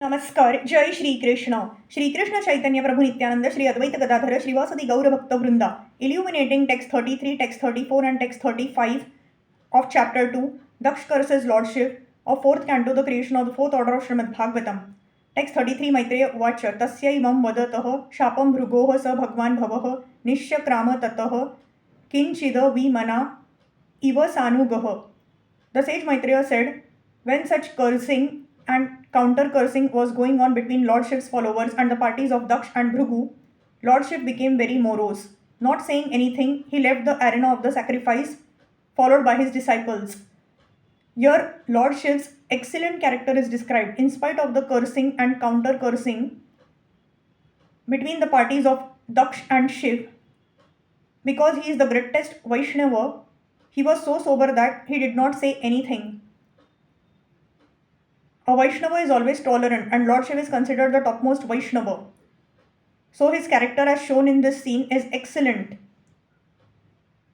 नमस्कार. जय श्रीकृष्ण. श्रीकृष्ण चैतन्य प्रभु नित्यानंद श्री अद्वैत गदाधर श्रीवासदि गौर भक्त वृंदा. Illuminating text 33, text 34 and text 35 of chapter 2, Daksh curses lordship of 4th canto, the creation of the 4th order of Srimad Bhagavatam. Text 33 Maitreya उवाच तस्यैवं वदतः शापं भृगोः स भगवान् भवः निश्चक्राम ततः किञ्चिद विमना इव सानुगः. The sage Maitreya said, when such cursing and counter-cursing was going on between Lord Shiv's followers and the parties of Daksh and Bhrigu, Lord Shiv became very morose. Not saying anything, he left the arena of the sacrifice, followed by his disciples. Here, Lord Shiv's excellent character is described in spite of the cursing and counter-cursing between the parties of Daksh and Shiv. Because he is the greatest Vaishnava, he was so sober that he did not say anything. A Vaishnava is always tolerant, and Lord Shiva is considered the topmost Vaishnava. So his character as shown in this scene is excellent.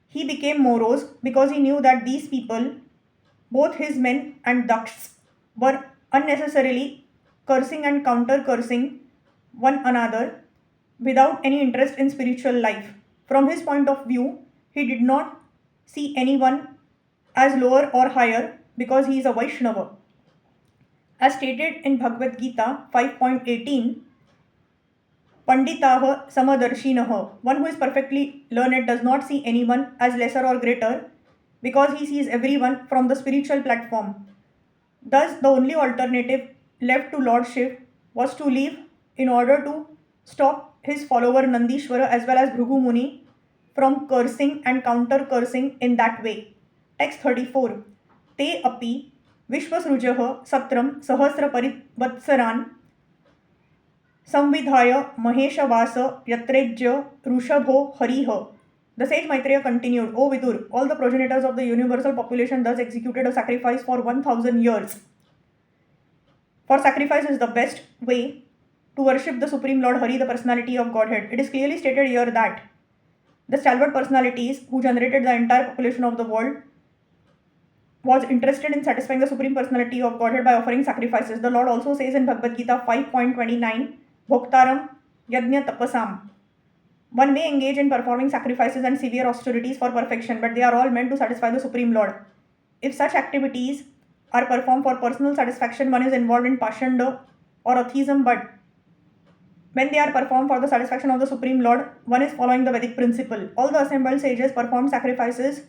He became morose because he knew that these people, both his men and Daksh's, were unnecessarily cursing and counter-cursing one another without any interest in spiritual life. From his point of view, he did not see anyone as lower or higher because he is a Vaishnava. As stated in Bhagavad Gita 5.18, Panditaha Samadarshinaha, one who is perfectly learned does not see anyone as lesser or greater because he sees everyone from the spiritual platform. Thus, the only alternative left to Lord Shiv was to leave in order to stop his follower Nandishvara as well as Bhrigu Muni from cursing and counter-cursing in that way. Text 34. Te api विश्वसृजः सत्रं सहस्रपरिवत्सरान् संविधाय महेशवास यत्रेज्य ऋषभो हरिः. The sage Maitreya continued, O Vidur, all the progenitors of the universal population thus executed a sacrifice for 1000 years. For sacrifice is the best way to worship the Supreme Lord Hari, the personality of Godhead. It is clearly stated here that the stalwart personalities who generated the entire population of the world was interested in satisfying the Supreme Personality of Godhead by offering sacrifices. The Lord also says in Bhagavad Gita 5.29, Bhoktaram Yajna Tapasam. One may engage in performing sacrifices and severe austerities for perfection, but they are all meant to satisfy the Supreme Lord. If such activities are performed for personal satisfaction, one is involved in Pashanda or atheism, but when they are performed for the satisfaction of the Supreme Lord, one is following the Vedic principle. All the assembled sages performed sacrifices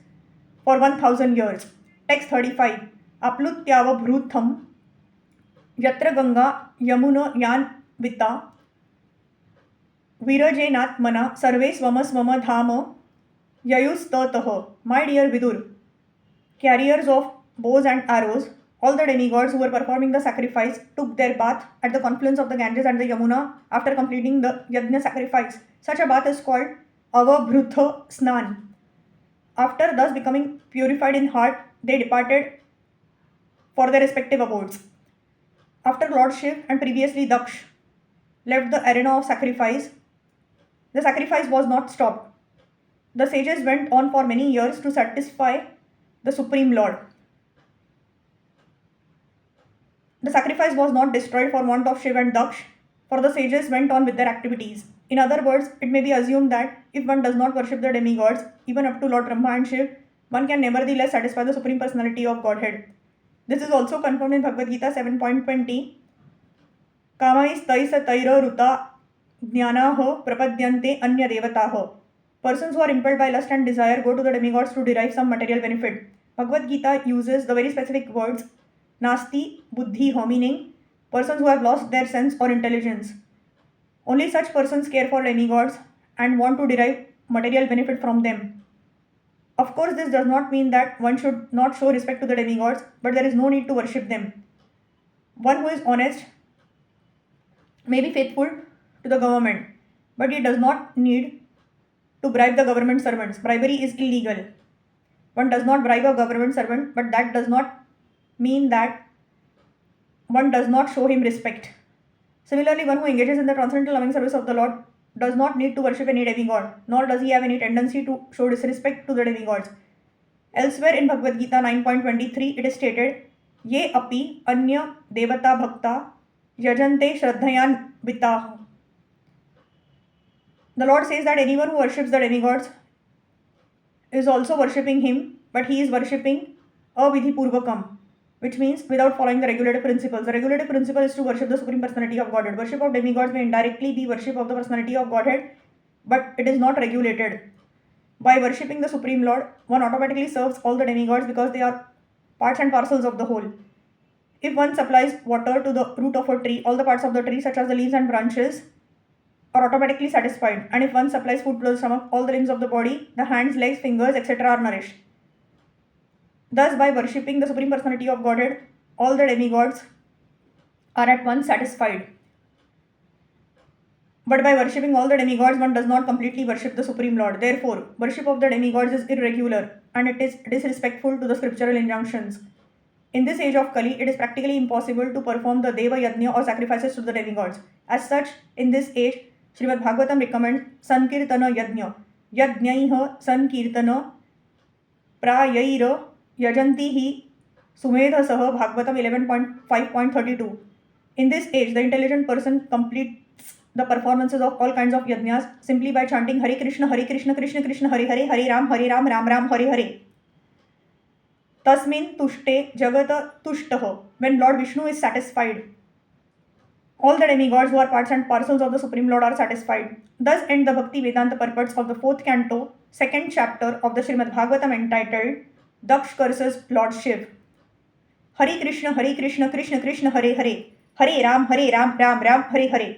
for 1000 years. Text 35. Aplutyavabhrutham yatra ganga yamuna yan vita virajenatmana sarve swama swama dhama yayustataha. My dear Vidur, carriers of bows and arrows, all the demigods who were performing the sacrifice took their bath at the confluence of the Ganges and the Yamuna after completing the Yajna sacrifice. Such a bath is called Avabhrutha Snan. After thus becoming purified in heart, they departed for their respective abodes. After Lord Shiv and previously Daksh left the arena of sacrifice, the sacrifice was not stopped. The sages went on for many years to satisfy the Supreme Lord. The sacrifice was not destroyed for want of Shiv and Daksh, for the sages went on with their activities. In other words, it may be assumed that if one does not worship the demigods, even up to Lord Brahma and Shiv, one can nevertheless satisfy the Supreme Personality of Godhead. This is also confirmed in Bhagavad Gita 7.20. Kamais taisa taira ruta jnanaha prapadyante anya devataha. Persons who are impelled by lust and desire go to the demigods to derive some material benefit. Bhagavad Gita uses the very specific words nasti buddhiha, meaning persons who have lost their sense or intelligence. Only such persons care for demigods and want to derive material benefit from them. Of course, this does not mean that one should not show respect to the demigods, but there is no need to worship them. One who is honest may be faithful to the government, but he does not need to bribe the government servants. Bribery is illegal. One does not bribe a government servant, but that does not mean that one does not show him respect. Similarly, one who engages in the transcendental loving service of the Lord does not need to worship any demigod, nor does he have any tendency to show disrespect to the demigods. Elsewhere in Bhagavad Gita 9.23, it is stated, Ye api anya devata bhakta yajante shraddhayanvitaah. The Lord says that anyone who worships the demigods is also worshipping him, but he is worshipping avidhipurvakam, which means without following the regulative principles. The regulative principle is to worship the Supreme Personality of Godhead. Worship of demigods may indirectly be worship of the Personality of Godhead, but it is not regulated. By worshipping the Supreme Lord, one automatically serves all the demigods because they are parts and parcels of the whole. If one supplies water to the root of a tree, all the parts of the tree, such as the leaves and branches, are automatically satisfied. And if one supplies food to the stomach, all the limbs of the body, the hands, legs, fingers, etc., are nourished. Thus, by worshipping the Supreme Personality of Godhead, all the demigods are at once satisfied. But by worshipping all the demigods, one does not completely worship the Supreme Lord. Therefore, worship of the demigods is irregular and it is disrespectful to the scriptural injunctions. In this age of Kali, it is practically impossible to perform the Deva Yajna or sacrifices to the demigods. As such, in this age, Srimad Bhagavatam recommends Sankirtana Yajna. Yajnaiha Sankirtana Prayaira Yajanti hi Sumedhasah Bhagavatam 11.5.32. In this age, the intelligent person completes the performances of all kinds of yajnas simply by chanting Hare Krishna, Krishna Krishna, Hare Hare, Hare Ram, Ram, Hare Hare. Tasmin tushte jagata tushtaha. When Lord Vishnu is satisfied, all the demigods who are parts and parcels of the Supreme Lord are satisfied. Thus end the Bhakti Vedanta purports of the 4th canto, 2nd chapter of the Srimad Bhagavatam entitled Daksh Curses Lord Shiv. Hare Krishna, Krishna Krishna, Hare Hare, Hare Ram, Ram, Hare Hare.